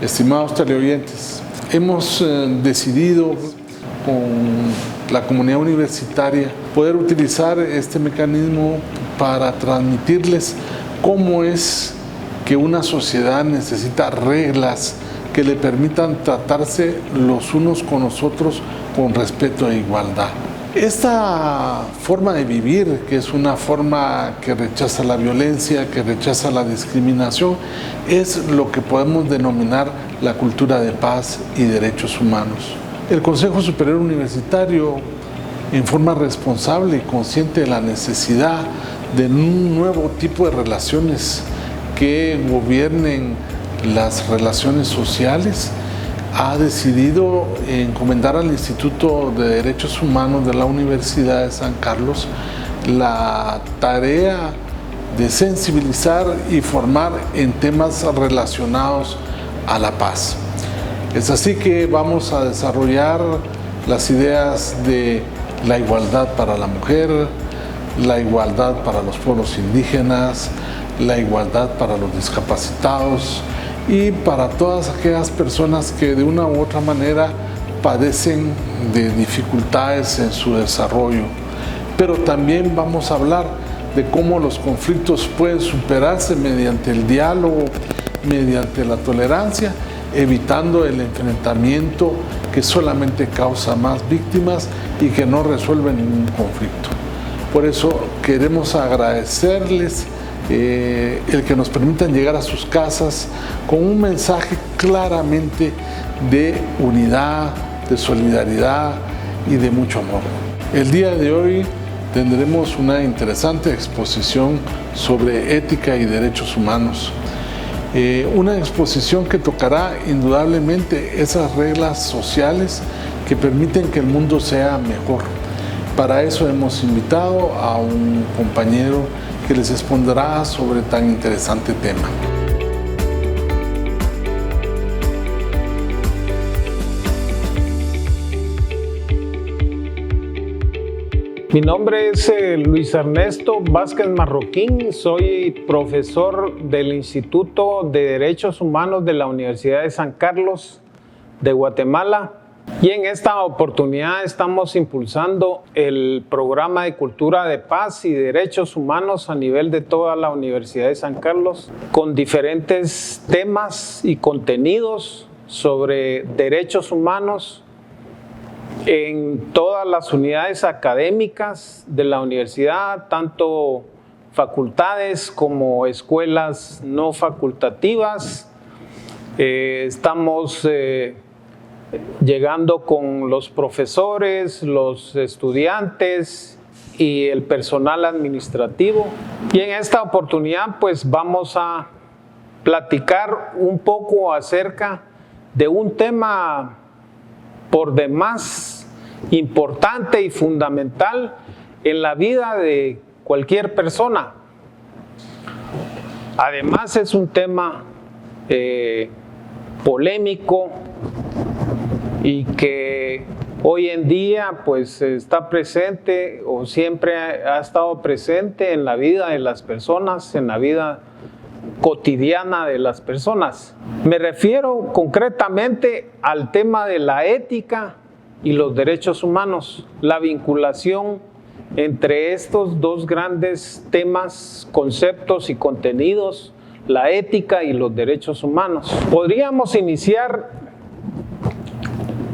Estimados teleoyentes, hemos decidido con la comunidad universitaria poder utilizar este mecanismo para transmitirles cómo es que una sociedad necesita reglas que le permitan tratarse los unos con los otros con respeto e igualdad. Esta forma de vivir, que es una forma que rechaza la violencia, que rechaza la discriminación, es lo que podemos denominar la cultura de paz y derechos humanos. El Consejo Superior Universitario, en forma responsable y consciente de la necesidad de un nuevo tipo de relaciones que gobiernen las relaciones sociales, ha decidido encomendar al Instituto de Derechos Humanos de la Universidad de San Carlos la tarea de sensibilizar y formar en temas relacionados a la paz. Es así que vamos a desarrollar las ideas de la igualdad para la mujer, la igualdad para los pueblos indígenas, la igualdad para los discapacitados y para todas aquellas personas que de una u otra manera padecen de dificultades en su desarrollo. Pero también vamos a hablar de cómo los conflictos pueden superarse mediante el diálogo, mediante la tolerancia, evitando el enfrentamiento que solamente causa más víctimas y que no resuelve ningún conflicto. Por eso queremos agradecerles el que nos permitan llegar a sus casas con un mensaje claramente de unidad, de solidaridad y de mucho amor. El día de hoy tendremos una interesante exposición sobre ética y derechos humanos. Una exposición que tocará indudablemente esas reglas sociales que permiten que el mundo sea mejor. Para eso hemos invitado a un compañero que les expondrá sobre tan interesante tema. Mi nombre es Luis Ernesto Vázquez Marroquín, soy profesor del Instituto de Derechos Humanos de la Universidad de San Carlos de Guatemala. Y en esta oportunidad estamos impulsando el programa de cultura de paz y derechos humanos a nivel de toda la Universidad de San Carlos, con diferentes temas y contenidos sobre derechos humanos en todas las unidades académicas de la universidad, tanto facultades como escuelas no facultativas. Estamos llegando con los profesores, los estudiantes y el personal administrativo. Y en esta oportunidad pues vamos a platicar un poco acerca de un tema por demás importante y fundamental en la vida de cualquier persona. Además es un tema polémico y que hoy en día pues está presente o siempre ha estado presente en la vida de las personas, en la vida cotidiana de las personas. Me refiero concretamente al tema de la ética y los derechos humanos, la vinculación entre estos dos grandes temas, conceptos y contenidos, la ética y los derechos humanos. Podríamos iniciar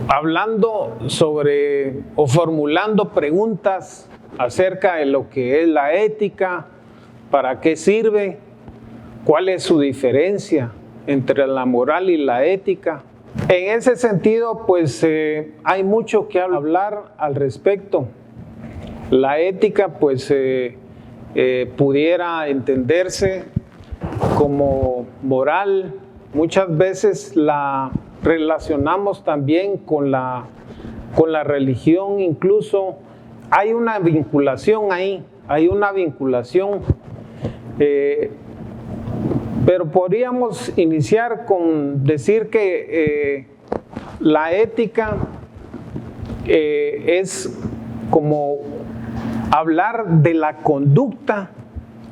hablando sobre o formulando preguntas acerca de lo que es la ética, para qué sirve, cuál es su diferencia entre la moral y la ética. En ese sentido, pues hay mucho que hablar al respecto. La ética, pues pudiera entenderse como moral. Muchas veces la relacionamos también con la religión, incluso hay una vinculación ahí, hay una vinculación, pero podríamos iniciar con decir que la ética es como hablar de la conducta,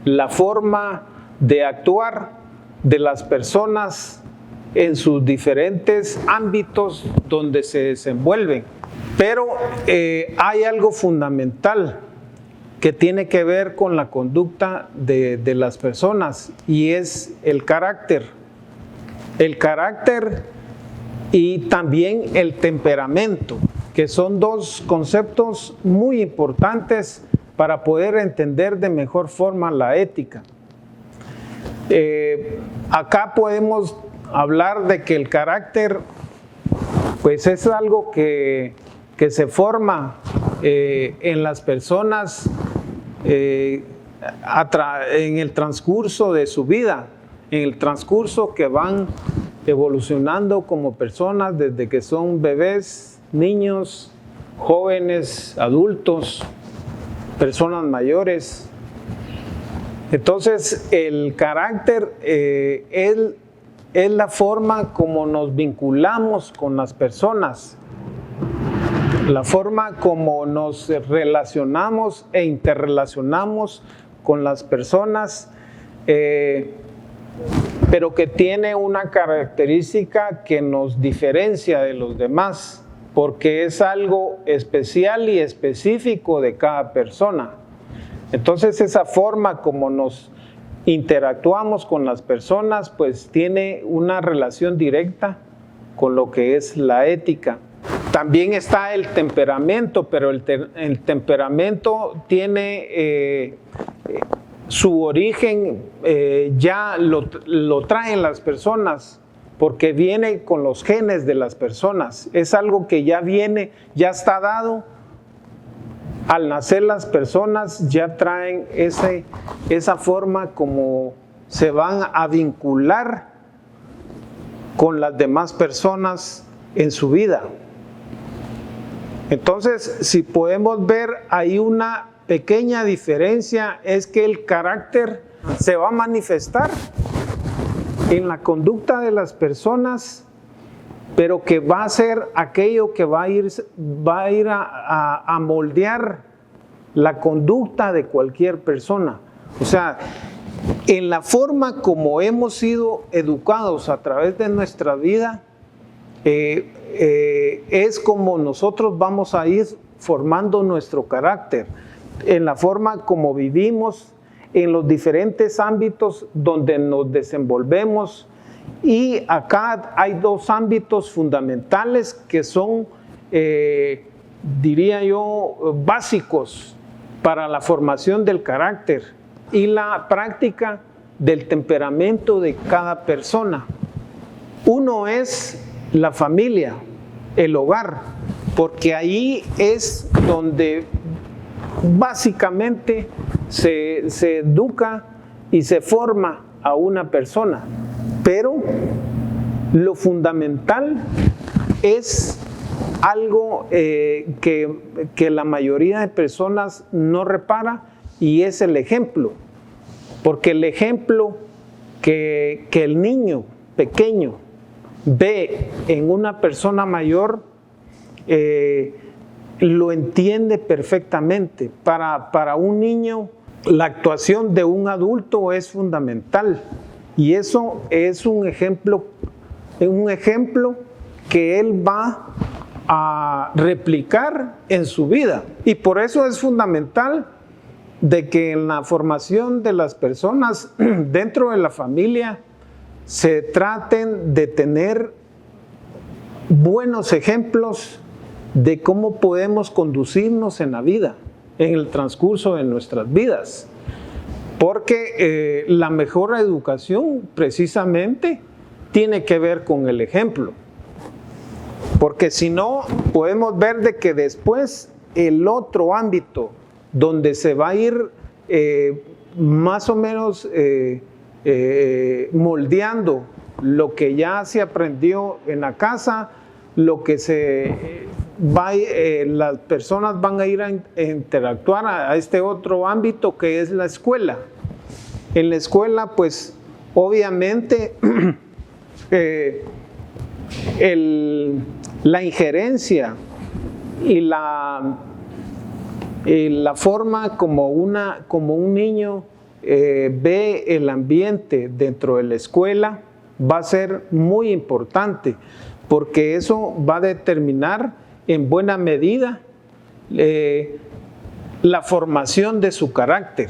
la forma de actuar de las personas en sus diferentes ámbitos donde se desenvuelven. Pero hay algo fundamental que tiene que ver con la conducta de las personas, y es el carácter. El carácter y también el temperamento, que son dos conceptos muy importantes para poder entender de mejor forma la ética. Acá podemos hablar de que el carácter pues es algo que se forma en las personas en el transcurso de su vida, en el transcurso que van evolucionando como personas desde que son bebés, niños, jóvenes, adultos, personas mayores. Entonces el carácter es la forma como nos vinculamos con las personas, la forma como nos relacionamos e interrelacionamos con las personas, pero que tiene una característica que nos diferencia de los demás, porque es algo especial y específico de cada persona. Entonces esa forma como nos interactuamos con las personas pues tiene una relación directa con lo que es la ética. También está el temperamento, pero el temperamento tiene su origen, ya lo traen las personas, porque viene con los genes de las personas. Es algo que ya viene, ya está dado. Al nacer las personas ya traen esa forma como se van a vincular con las demás personas en su vida. Entonces, si podemos ver, hay una pequeña diferencia, es que el carácter se va a manifestar en la conducta de las personas, pero que va a ser aquello que va a ir a moldear la conducta de cualquier persona. O sea, en la forma como hemos sido educados a través de nuestra vida, es como nosotros vamos a ir formando nuestro carácter, en la forma como vivimos, en los diferentes ámbitos donde nos desenvolvemos. Y acá hay dos ámbitos fundamentales que son, diría yo, básicos para la formación del carácter y la práctica del temperamento de cada persona. Uno es la familia, el hogar, porque ahí es donde básicamente se educa y se forma a una persona. Pero lo fundamental es algo que la mayoría de personas no repara, y es el ejemplo. Porque el ejemplo que el niño pequeño ve en una persona mayor, lo entiende perfectamente. Para un niño, la actuación de un adulto es fundamental. Y eso es un ejemplo que él va a replicar en su vida. Y por eso es fundamental de que en la formación de las personas dentro de la familia se traten de tener buenos ejemplos de cómo podemos conducirnos en la vida, en el transcurso de nuestras vidas. Porque la mejor educación precisamente tiene que ver con el ejemplo. Porque si no, podemos ver de que después el otro ámbito donde se va a ir más o menos moldeando lo que ya se aprendió en la casa, lo que las personas van a ir a interactuar a este otro ámbito que es la escuela. En la escuela, pues, obviamente, la injerencia y la forma como un niño ve el ambiente dentro de la escuela va a ser muy importante, porque eso va a determinar en buena medida la formación de su carácter.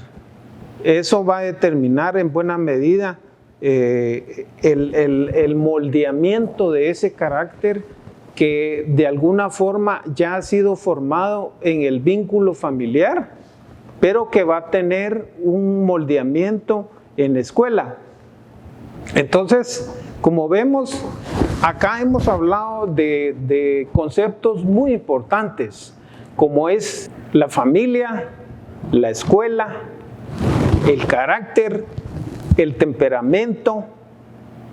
Eso va a determinar en buena medida el moldeamiento de ese carácter que de alguna forma ya ha sido formado en el vínculo familiar, pero que va a tener un moldeamiento en la escuela. Entonces, como vemos, acá hemos hablado de conceptos muy importantes, como es la familia, la escuela, el carácter, el temperamento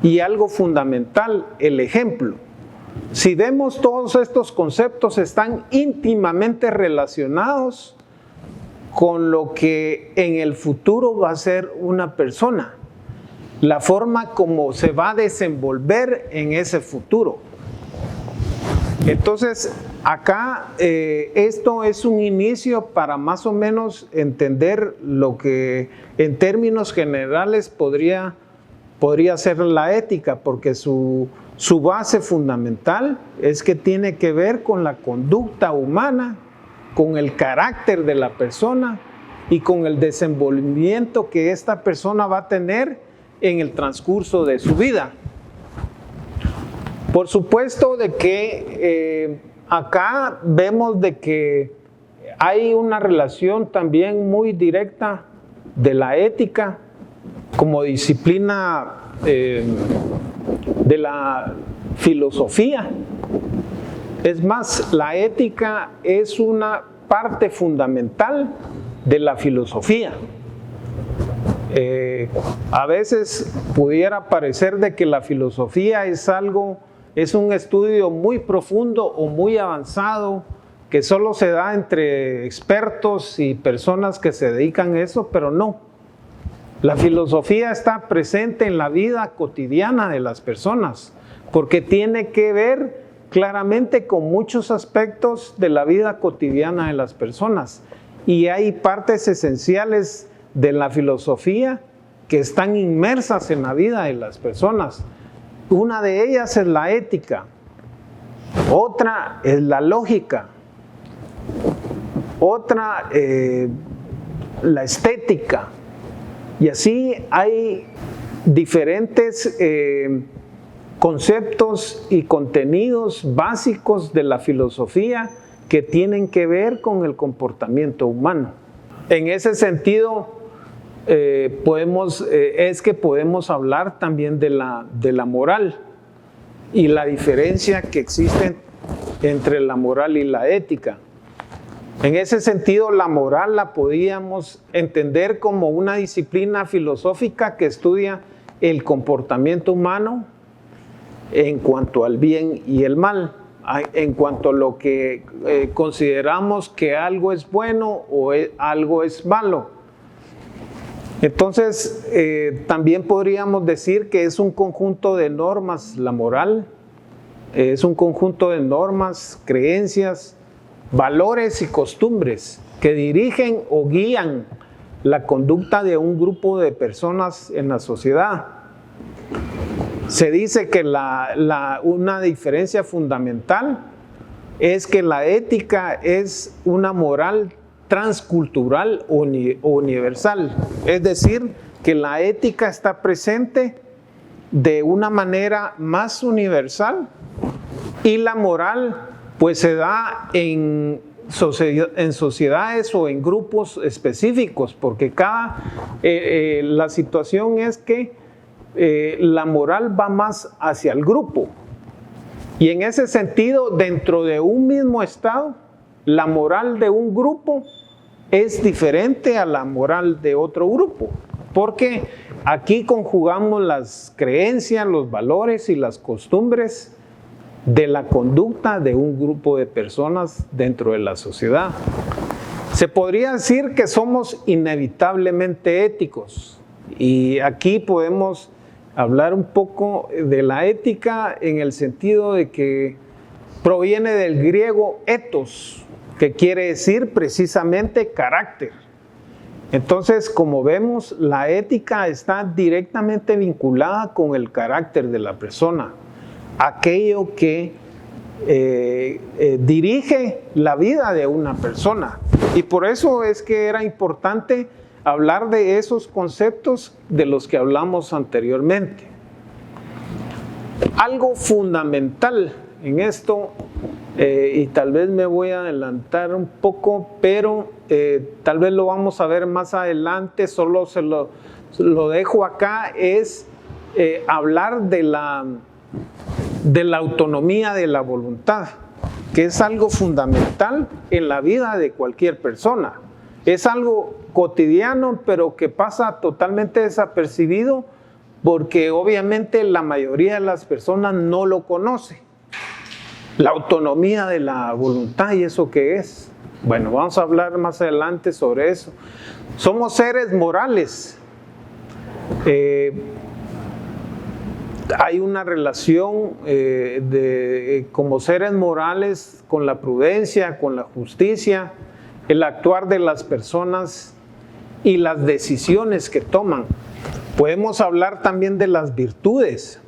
y algo fundamental, el ejemplo. Si vemos, todos estos conceptos están íntimamente relacionados con lo que en el futuro va a ser una persona, la forma como se va a desenvolver en ese futuro. Entonces, acá esto es un inicio para más o menos entender lo que en términos generales podría ser la ética, porque su base fundamental es que tiene que ver con la conducta humana, con el carácter de la persona y con el desenvolvimiento que esta persona va a tener en el transcurso de su vida. Por supuesto de que acá vemos de que hay una relación también muy directa de la ética como disciplina de la filosofía. Es más, la ética es una parte fundamental de la filosofía. A veces pudiera parecer de que la filosofía es un estudio muy profundo o muy avanzado que solo se da entre expertos y personas que se dedican a eso, pero no. La filosofía está presente en la vida cotidiana de las personas, porque tiene que ver claramente con muchos aspectos de la vida cotidiana de las personas. Y hay partes esenciales de la filosofía que están inmersas en la vida de las personas. Una de ellas es la ética, otra es la lógica, otra la estética, y así hay diferentes conceptos y contenidos básicos de la filosofía que tienen que ver con el comportamiento humano. En ese sentido, podemos hablar también de la moral y la diferencia que existe entre la moral y la ética. En ese sentido, la moral la podíamos entender como una disciplina filosófica que estudia el comportamiento humano en cuanto al bien y el mal, en cuanto a lo que consideramos que algo es bueno o algo es malo. Entonces, también podríamos decir que es un conjunto de normas, la moral, es un conjunto de normas, creencias, valores y costumbres que dirigen o guían la conducta de un grupo de personas en la sociedad. Se dice que una diferencia fundamental es que la ética es una moral transcultural o universal. Es decir, que la ética está presente de una manera más universal y la moral pues se da en sociedades o en grupos específicos, porque la situación es que la moral va más hacia el grupo. Y en ese sentido, dentro de un mismo estado, la moral de un grupo es diferente a la moral de otro grupo, porque aquí conjugamos las creencias, los valores y las costumbres de la conducta de un grupo de personas dentro de la sociedad. Se podría decir que somos inevitablemente éticos, y aquí podemos hablar un poco de la ética en el sentido de que proviene del griego ethos, que quiere decir precisamente carácter. Entonces, como vemos, la ética está directamente vinculada con el carácter de la persona, aquello que dirige la vida de una persona. Y por eso es que era importante hablar de esos conceptos de los que hablamos anteriormente. Algo fundamental en esto, y tal vez me voy a adelantar un poco, pero tal vez lo vamos a ver más adelante, solo se lo dejo acá, es hablar de la autonomía de la voluntad, que es algo fundamental en la vida de cualquier persona. Es algo cotidiano, pero que pasa totalmente desapercibido, porque obviamente la mayoría de las personas no lo conoce. La autonomía de la voluntad, ¿y eso qué es? Bueno, vamos a hablar más adelante sobre eso. Somos seres morales. Hay una relación como seres morales con la prudencia, con la justicia, el actuar de las personas y las decisiones que toman. Podemos hablar también de las virtudes,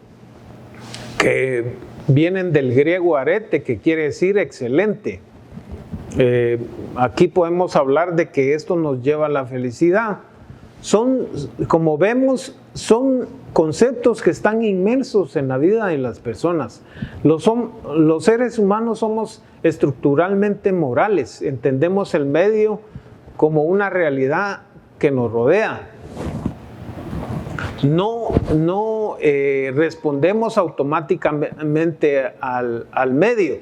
que vienen del griego arete, que quiere decir excelente. Aquí podemos hablar de que esto nos lleva a la felicidad. Como vemos, son conceptos que están inmersos en la vida de las personas. Los seres humanos somos estructuralmente morales, entendemos el medio como una realidad que nos rodea. No respondemos automáticamente al medio,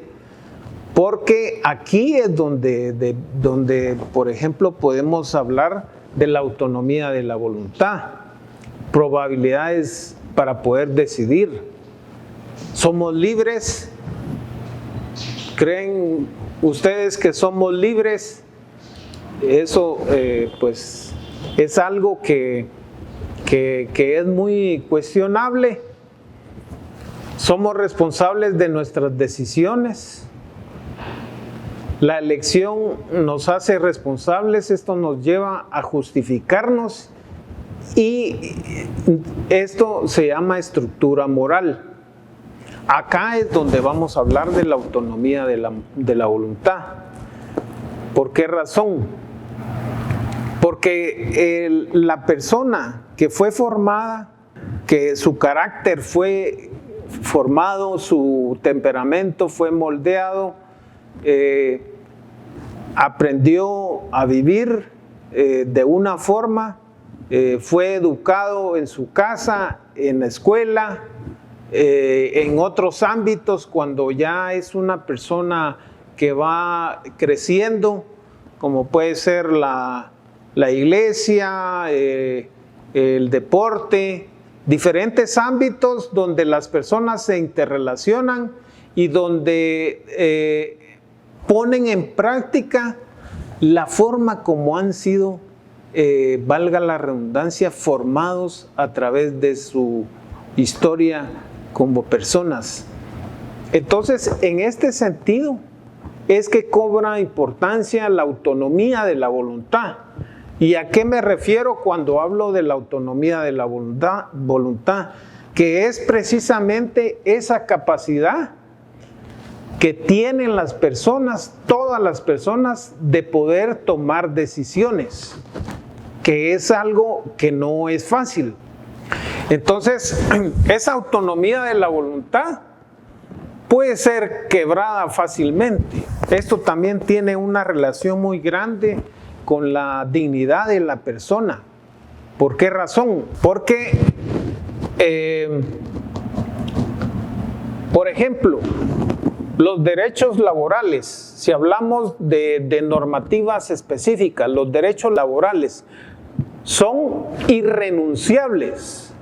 porque aquí es donde, por ejemplo, podemos hablar de la autonomía de la voluntad, probabilidades para poder decidir. ¿Somos libres? ¿Creen ustedes que somos libres? Eso pues es algo que es muy cuestionable. Somos responsables de nuestras decisiones. La elección nos hace responsables, esto nos lleva a justificarnos y esto se llama estructura moral. Acá es donde vamos a hablar de la autonomía de la voluntad. ¿Por qué razón? Porque la persona que fue formada, que su carácter fue formado, su temperamento fue moldeado, aprendió a vivir de una forma, fue educado en su casa, en la escuela, en otros ámbitos, cuando ya es una persona que va creciendo, como puede ser la iglesia, el deporte, diferentes ámbitos donde las personas se interrelacionan y donde ponen en práctica la forma como han sido, valga la redundancia, formados a través de su historia como personas. Entonces, en este sentido, es que cobra importancia la autonomía de la voluntad. ¿Y a qué me refiero cuando hablo de la autonomía de la voluntad? Que es precisamente esa capacidad que tienen las personas, todas las personas, de poder tomar decisiones, que es algo que no es fácil. Entonces, esa autonomía de la voluntad puede ser quebrada fácilmente. Esto también tiene una relación muy grande con la dignidad de la persona. ¿Por qué razón? Porque, por ejemplo, los derechos laborales, si hablamos de normativas específicas, los derechos laborales son irrenunciables.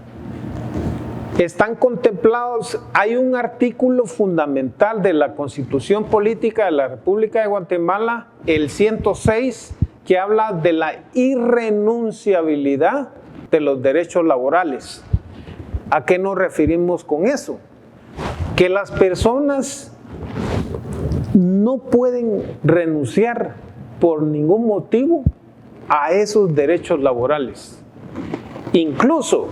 Están contemplados, hay un artículo fundamental de la Constitución Política de la República de Guatemala, el 106, que habla de la irrenunciabilidad de los derechos laborales. ¿A qué nos referimos con eso? Que las personas no pueden renunciar por ningún motivo a esos derechos laborales. Incluso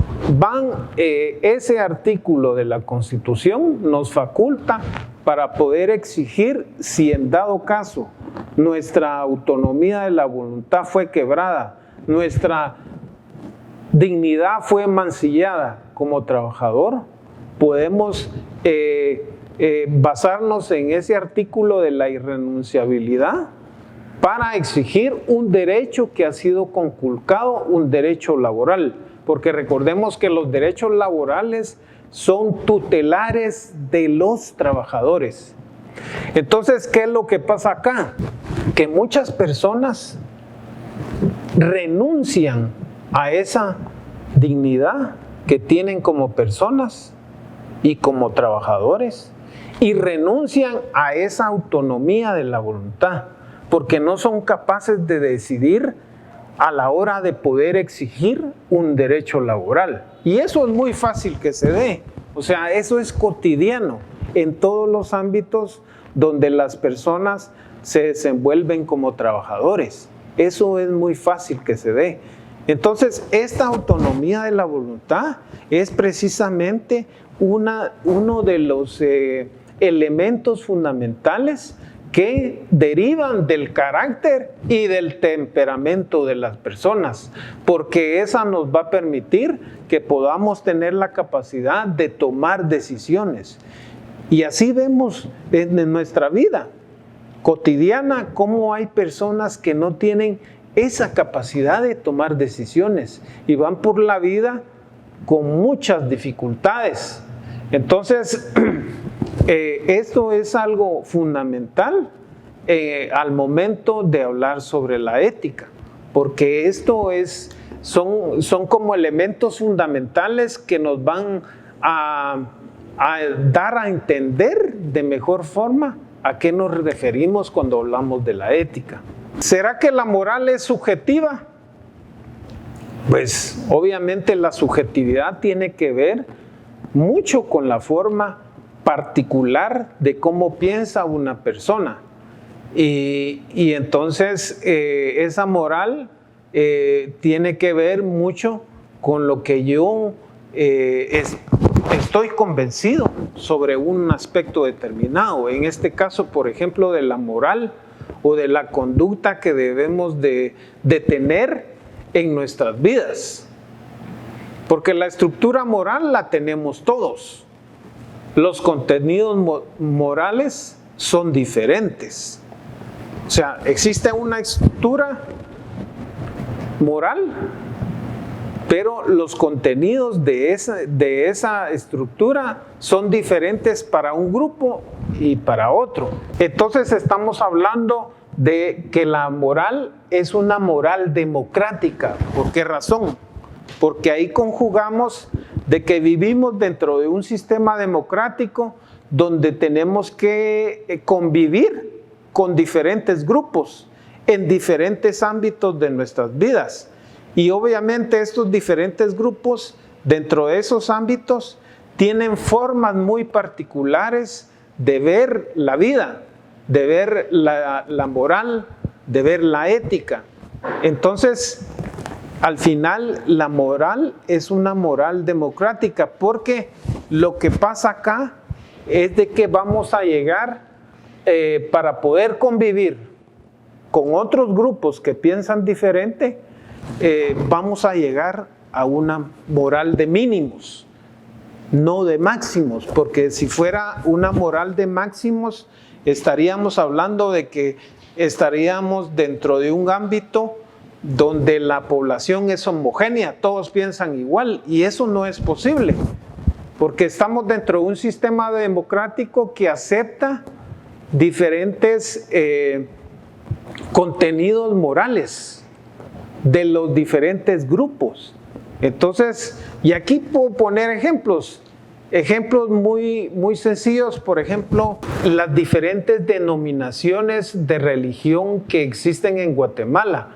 ese artículo de la Constitución nos faculta para poder exigir, si en dado caso nuestra autonomía de la voluntad fue quebrada, nuestra dignidad fue mancillada como trabajador, podemos basarnos en ese artículo de la irrenunciabilidad para exigir un derecho que ha sido conculcado, un derecho laboral. Porque recordemos que los derechos laborales son tutelares de los trabajadores. Entonces, ¿qué es lo que pasa acá? Que muchas personas renuncian a esa dignidad que tienen como personas y como trabajadores, y renuncian a esa autonomía de la voluntad, porque no son capaces de decidir a la hora de poder exigir un derecho laboral. Y eso es muy fácil que se dé. O sea, eso es cotidiano en todos los ámbitos donde las personas se desenvuelven como trabajadores. Eso es muy fácil que se dé. Entonces, esta autonomía de la voluntad es precisamente uno de los elementos fundamentales que derivan del carácter y del temperamento de las personas, porque esa nos va a permitir que podamos tener la capacidad de tomar decisiones. Y así vemos en nuestra vida cotidiana cómo hay personas que no tienen esa capacidad de tomar decisiones y van por la vida con muchas dificultades. Entonces, esto es algo fundamental al momento de hablar sobre la ética, porque esto son como elementos fundamentales que nos van a dar a entender de mejor forma a qué nos referimos cuando hablamos de la ética. ¿Será que la moral es subjetiva? Pues obviamente la subjetividad tiene que ver mucho con la forma particular de cómo piensa una persona. Y entonces esa moral tiene que ver mucho con lo que yo estoy convencido sobre un aspecto determinado. En este caso, por ejemplo, de la moral o de la conducta que debemos de tener en nuestras vidas. Porque la estructura moral la tenemos todos. Los contenidos morales son diferentes. O sea, existe una estructura moral, pero los contenidos de esa estructura son diferentes para un grupo y para otro. Entonces estamos hablando de que la moral es una moral democrática. ¿Por qué razón? Porque ahí conjugamos de que vivimos dentro de un sistema democrático donde tenemos que convivir con diferentes grupos en diferentes ámbitos de nuestras vidas. Y obviamente estos diferentes grupos dentro de esos ámbitos tienen formas muy particulares de ver la vida, de ver la moral, de ver la ética. Entonces, al final, la moral es una moral democrática, porque lo que pasa acá es de que vamos a llegar para poder convivir con otros grupos que piensan diferente, vamos a llegar a una moral de mínimos, no de máximos, porque si fuera una moral de máximos, estaríamos hablando de que estaríamos dentro de un ámbito donde la población es homogénea, todos piensan igual, y eso no es posible, porque estamos dentro de un sistema democrático que acepta diferentes contenidos morales de los diferentes grupos. Entonces, y aquí puedo poner ejemplos muy, muy sencillos. Por ejemplo, las diferentes denominaciones de religión que existen en Guatemala.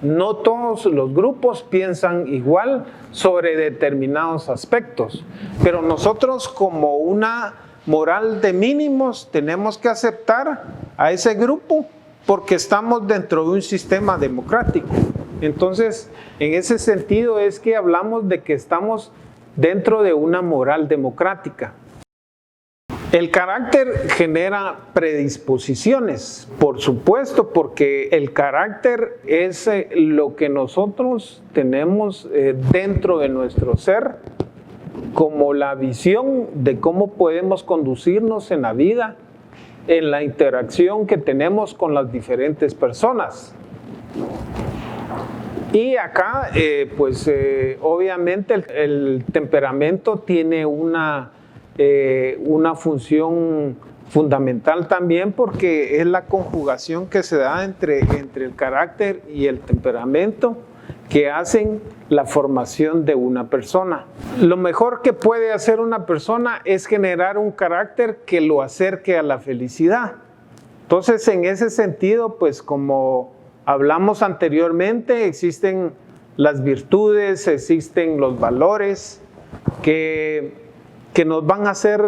No todos los grupos piensan igual sobre determinados aspectos, pero nosotros, como una moral de mínimos, tenemos que aceptar a ese grupo porque estamos dentro de un sistema democrático. Entonces, en ese sentido es que hablamos de que estamos dentro de una moral democrática. El carácter genera predisposiciones, por supuesto, porque el carácter es lo que nosotros tenemos dentro de nuestro ser, como la visión de cómo podemos conducirnos en la vida, en la interacción que tenemos con las diferentes personas. Y acá, obviamente el temperamento tiene una función fundamental también, porque es la conjugación que se da entre el carácter y el temperamento que hacen la formación de una persona. Lo mejor que puede hacer una persona es generar un carácter que lo acerque a la felicidad. Entonces, en ese sentido, pues como hablamos anteriormente, existen las virtudes, existen los valores que nos van a hacer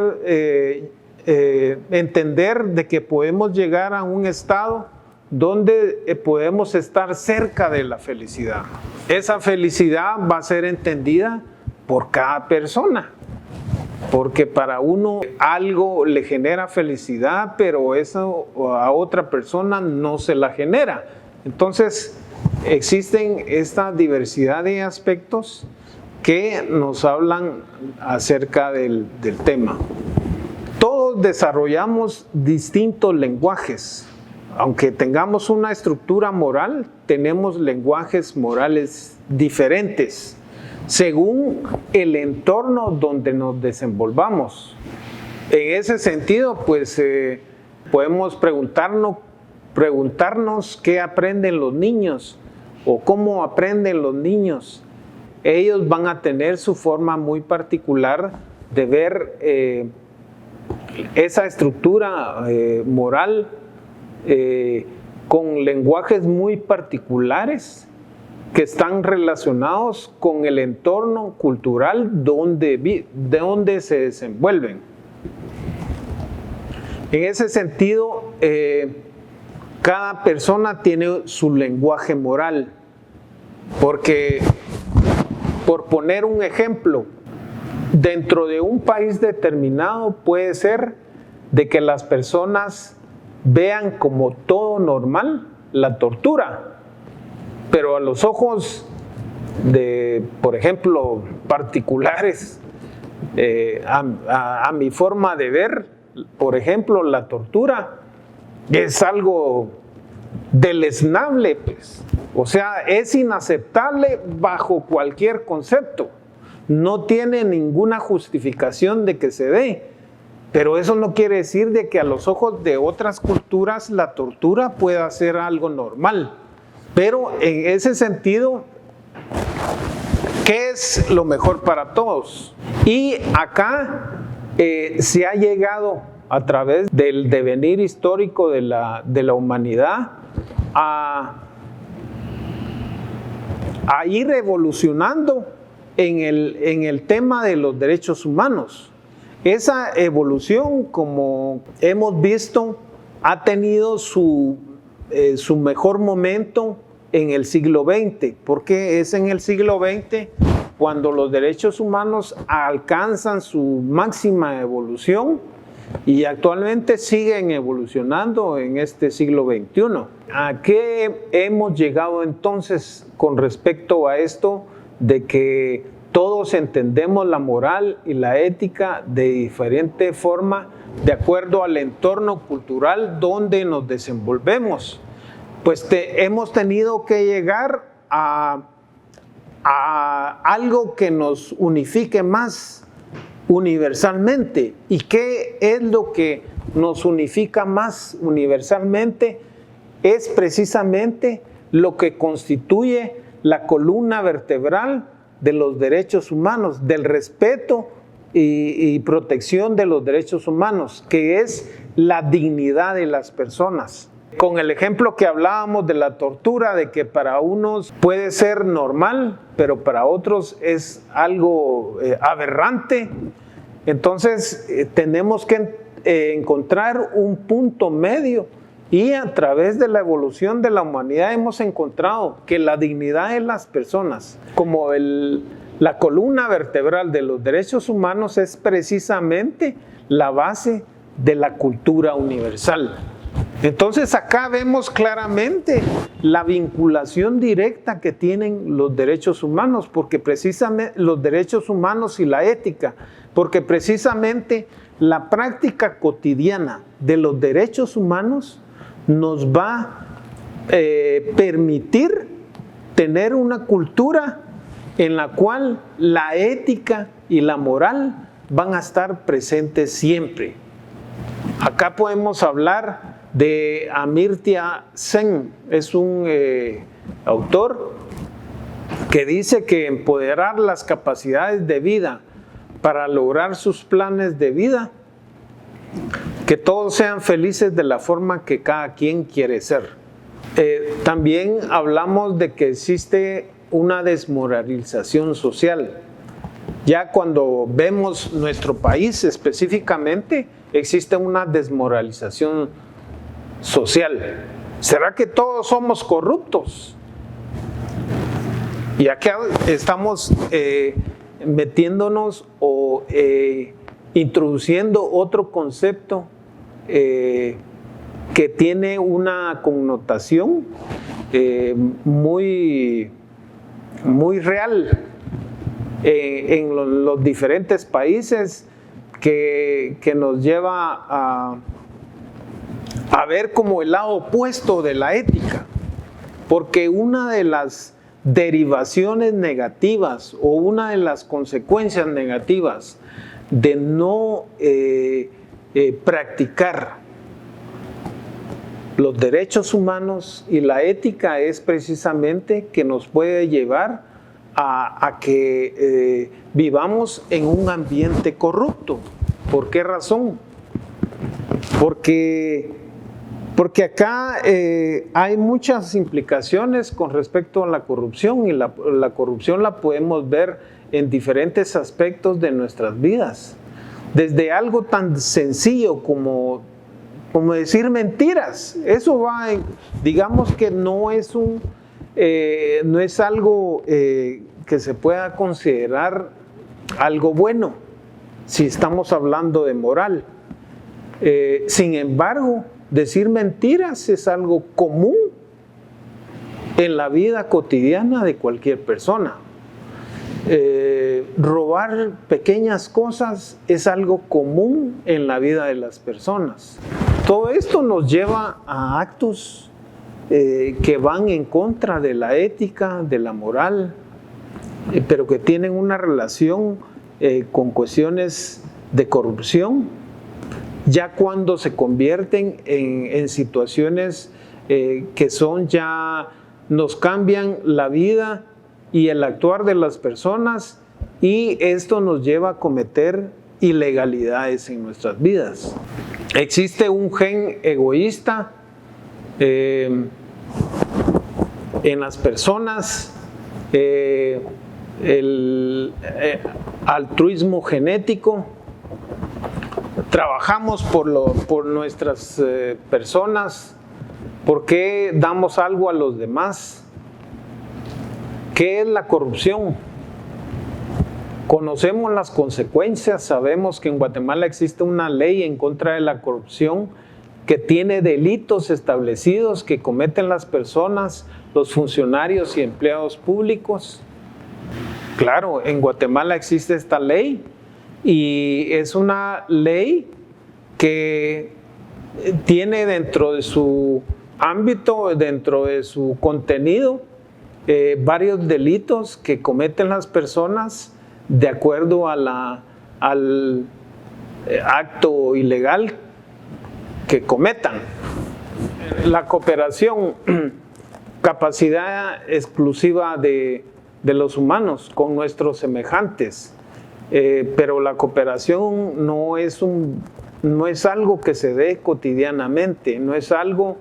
entender de que podemos llegar a un estado donde podemos estar cerca de la felicidad. Esa felicidad va a ser entendida por cada persona, porque para uno algo le genera felicidad, pero eso a otra persona no se la genera. Entonces, existen esta diversidad de aspectos que nos hablan acerca del tema. Todos desarrollamos distintos lenguajes. Aunque tengamos una estructura moral, tenemos lenguajes morales diferentes según el entorno donde nos desenvolvamos. En ese sentido, pues podemos preguntarnos qué aprenden los niños o cómo aprenden los niños. Ellos van a tener su forma muy particular de ver esa estructura moral con lenguajes muy particulares que están relacionados con el entorno cultural donde se desenvuelven. En ese sentido, cada persona tiene su lenguaje moral, porque, por poner un ejemplo, dentro de un país determinado puede ser de que las personas vean como todo normal la tortura, pero a los ojos de, por ejemplo, particulares, a mi forma de ver, por ejemplo, la tortura es algo deleznable, pues. O sea, es inaceptable bajo cualquier concepto. No tiene ninguna justificación de que se dé. Pero eso no quiere decir de que a los ojos de otras culturas la tortura pueda ser algo normal. Pero en ese sentido, ¿qué es lo mejor para todos? Y acá se ha llegado a través del devenir histórico de la humanidad a ir evolucionando en el tema de los derechos humanos. Esa evolución, como hemos visto, ha tenido su mejor momento en el siglo XX, porque es en el siglo XX cuando los derechos humanos alcanzan su máxima evolución y actualmente siguen evolucionando en este siglo XXI. ¿A qué hemos llegado entonces con respecto a esto de que todos entendemos la moral y la ética de diferente forma de acuerdo al entorno cultural donde nos desenvolvemos? Pues hemos tenido que llegar a algo que nos unifique más universalmente. ¿Y qué es lo que nos unifica más universalmente? Es precisamente lo que constituye la columna vertebral de los derechos humanos, del respeto y protección de los derechos humanos, que es la dignidad de las personas. Con el ejemplo que hablábamos de la tortura, de que para unos puede ser normal, pero para otros es algo aberrante, entonces tenemos que encontrar un punto medio Y a través de la evolución de la humanidad hemos encontrado que la dignidad de las personas, como la columna vertebral de los derechos humanos, es precisamente la base de la cultura universal. Entonces acá vemos claramente la vinculación directa que tienen los derechos humanos, porque precisamente los derechos humanos y la ética, porque precisamente la práctica cotidiana de los derechos humanos nos va a permitir tener una cultura en la cual la ética y la moral van a estar presentes siempre. Acá podemos hablar de Amartya Sen, es un autor que dice que empoderar las capacidades de vida para lograr sus planes de vida, que todos sean felices de la forma que cada quien quiere ser. También hablamos de que existe una desmoralización social. Ya cuando vemos nuestro país específicamente, existe una desmoralización social. ¿Será que todos somos corruptos? Y acá estamos metiéndonos o introduciendo otro concepto que tiene una connotación muy real en los diferentes países, que nos lleva a ver como el lado opuesto de la ética, porque una de las derivaciones negativas o una de las consecuencias negativas de no practicar los derechos humanos y la ética es precisamente que nos puede llevar a que vivamos en un ambiente corrupto. ¿Por qué razón? Porque acá hay muchas implicaciones con respecto a la corrupción, y la corrupción la podemos ver en diferentes aspectos de nuestras vidas. Desde algo tan sencillo como decir mentiras. Eso va, digamos que no es algo que se pueda considerar algo bueno si estamos hablando de moral. Sin embargo, decir mentiras es algo común en la vida cotidiana de cualquier persona. Robar pequeñas cosas es algo común en la vida de las personas. Todo esto nos lleva a actos que van en contra de la ética, de la moral, pero que tienen una relación con cuestiones de corrupción, ya cuando se convierten en situaciones que nos cambian la vida y el actuar de las personas, y esto nos lleva a cometer ilegalidades en nuestras vidas. Existe un gen egoísta en las personas, el altruismo genético. Trabajamos por nuestras personas. ¿Por qué damos algo a los demás? ¿Qué es la corrupción? Conocemos las consecuencias, sabemos que en Guatemala existe una ley en contra de la corrupción que tiene delitos establecidos que cometen las personas, los funcionarios y empleados públicos. Claro, en Guatemala existe esta ley, y es una ley que tiene dentro de su ámbito, dentro de su contenido, varios delitos que cometen las personas de acuerdo al acto ilegal que cometan. La cooperación, capacidad exclusiva de los humanos con nuestros semejantes, pero la cooperación no es algo que se dé cotidianamente, no es algo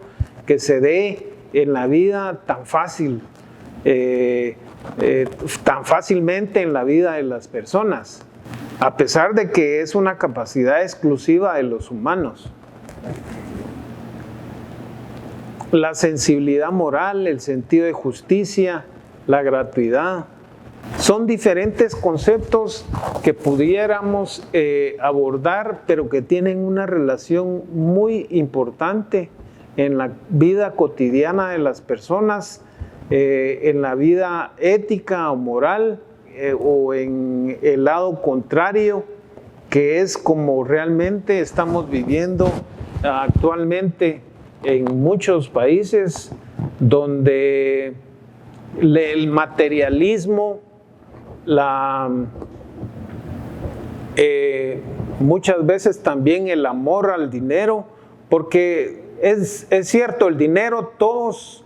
que se dé en la vida tan fácilmente en la vida de las personas, a pesar de que es una capacidad exclusiva de los humanos. la sensibilidad moral, el sentido de justicia, la gratuidad. Son diferentes conceptos que pudiéramos abordar, pero que tienen una relación muy importante en la vida cotidiana de las personas, en la vida ética o moral, o en el lado contrario, que es como realmente estamos viviendo actualmente en muchos países, donde el materialismo, muchas veces también el amor al dinero, porque es cierto, el dinero todos,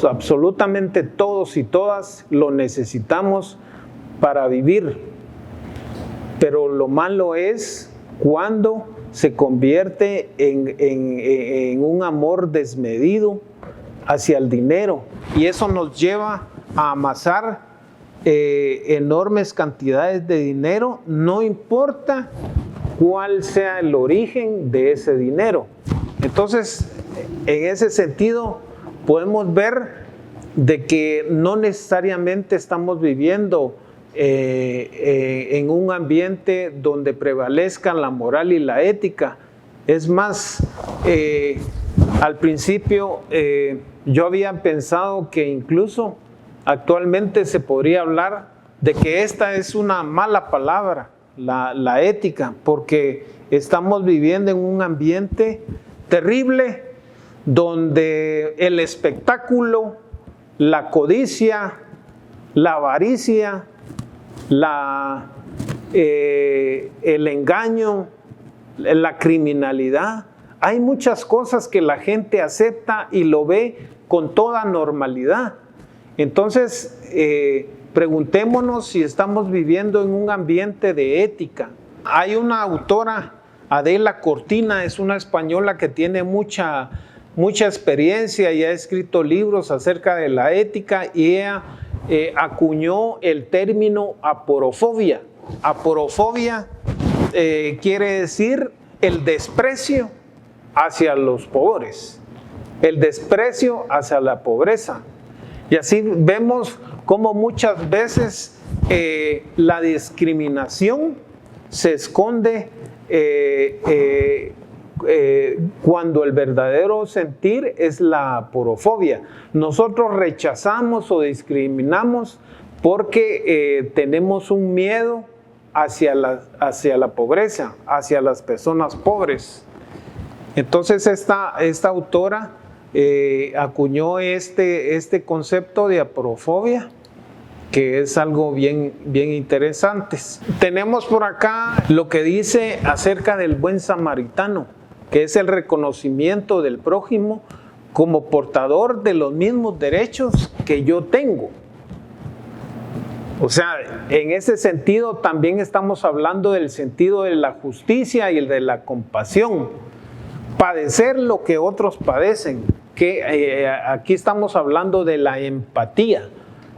absolutamente todos y todas lo necesitamos para vivir, pero lo malo es cuando se convierte en un amor desmedido hacia el dinero, y eso nos lleva a amasar enormes cantidades de dinero, no importa cuál sea el origen de ese dinero. Entonces, en ese sentido, podemos ver de que no necesariamente estamos viviendo en un ambiente donde prevalezcan la moral y la ética. Es más, al principio yo había pensado que incluso actualmente se podría hablar de que esta es una mala palabra, la ética, porque estamos viviendo en un ambiente terrible donde el espectáculo, la codicia, la avaricia, el engaño, la criminalidad, hay muchas cosas que la gente acepta y lo ve con toda normalidad. Entonces, preguntémonos si estamos viviendo en un ambiente de ética. Hay una autora, Adela Cortina, es una española que tiene mucha experiencia y ha escrito libros acerca de la ética, y ella acuñó el término aporofobia. Aporofobia quiere decir el desprecio hacia los pobres, el desprecio hacia la pobreza. Y así vemos cómo muchas veces la discriminación se esconde cuando el verdadero sentir es la aporofobia. Nosotros rechazamos o discriminamos porque tenemos un miedo hacia la pobreza, hacia las personas pobres. Entonces esta autora acuñó este concepto de aporofobia, que es algo bien interesante. Tenemos por acá lo que dice acerca del buen samaritano, que es el reconocimiento del prójimo como portador de los mismos derechos que yo tengo. O sea, en ese sentido también estamos hablando del sentido de la justicia y el de la compasión. Padecer lo que otros padecen, que aquí estamos hablando de la empatía,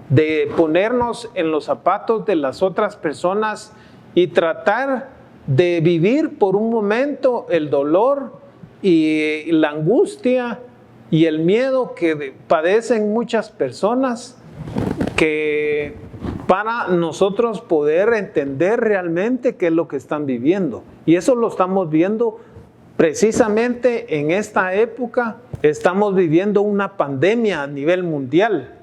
de ponernos en los zapatos de las otras personas y tratar de vivir por un momento el dolor y la angustia y el miedo que padecen muchas personas, que para nosotros poder entender realmente qué es lo que están viviendo. Y eso lo estamos viendo precisamente en esta época. Estamos viviendo una pandemia a nivel mundial.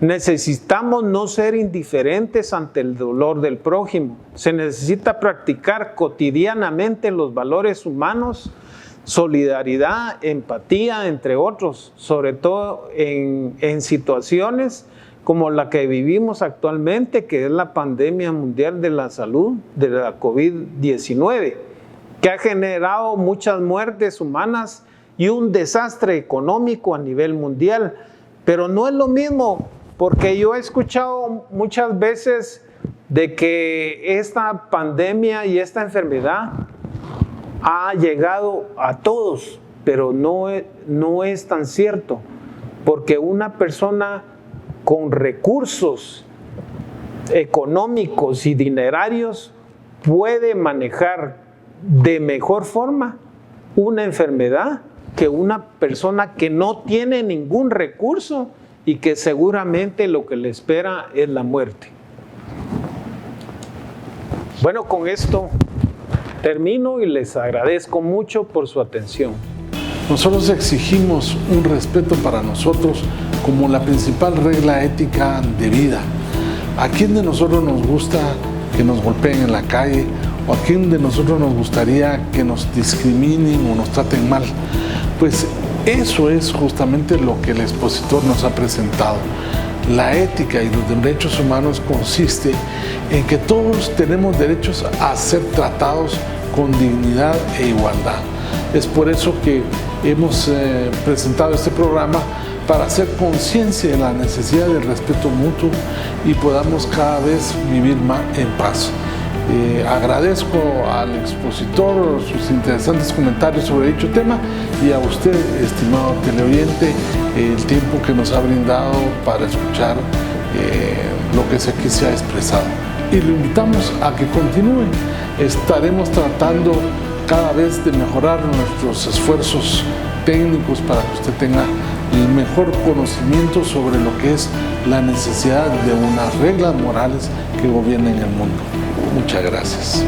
Necesitamos no ser indiferentes ante el dolor del prójimo. Se necesita practicar cotidianamente los valores humanos, solidaridad, empatía, entre otros, sobre todo en situaciones como la que vivimos actualmente, que es la pandemia mundial de la salud, de la COVID-19, que ha generado muchas muertes humanas y un desastre económico a nivel mundial. Pero no es lo mismo, porque yo he escuchado muchas veces de que esta pandemia y esta enfermedad ha llegado a todos, pero no es tan cierto, porque una persona con recursos económicos y dinerarios puede manejar de mejor forma una enfermedad que una persona que no tiene ningún recurso y que seguramente lo que le espera es la muerte. Bueno, con esto termino y les agradezco mucho por su atención. Nosotros exigimos un respeto para nosotros como la principal regla ética de vida. ¿A quién de nosotros nos gusta que nos golpeen en la calle? ¿O a quién de nosotros nos gustaría que nos discriminen o nos traten mal? Pues eso es justamente lo que el expositor nos ha presentado. La ética y los derechos humanos consiste en que todos tenemos derechos a ser tratados con dignidad e igualdad. Es por eso que hemos presentado este programa para hacer conciencia de la necesidad del respeto mutuo y podamos cada vez vivir más en paz. Agradezco al expositor sus interesantes comentarios sobre dicho tema y a usted, estimado teleoyente, el tiempo que nos ha brindado para escuchar lo que aquí se ha expresado. Y lo invitamos a que continúe. Estaremos tratando cada vez de mejorar nuestros esfuerzos técnicos para que usted tenga el mejor conocimiento sobre lo que es la necesidad de unas reglas morales que gobiernen el mundo. Muchas gracias.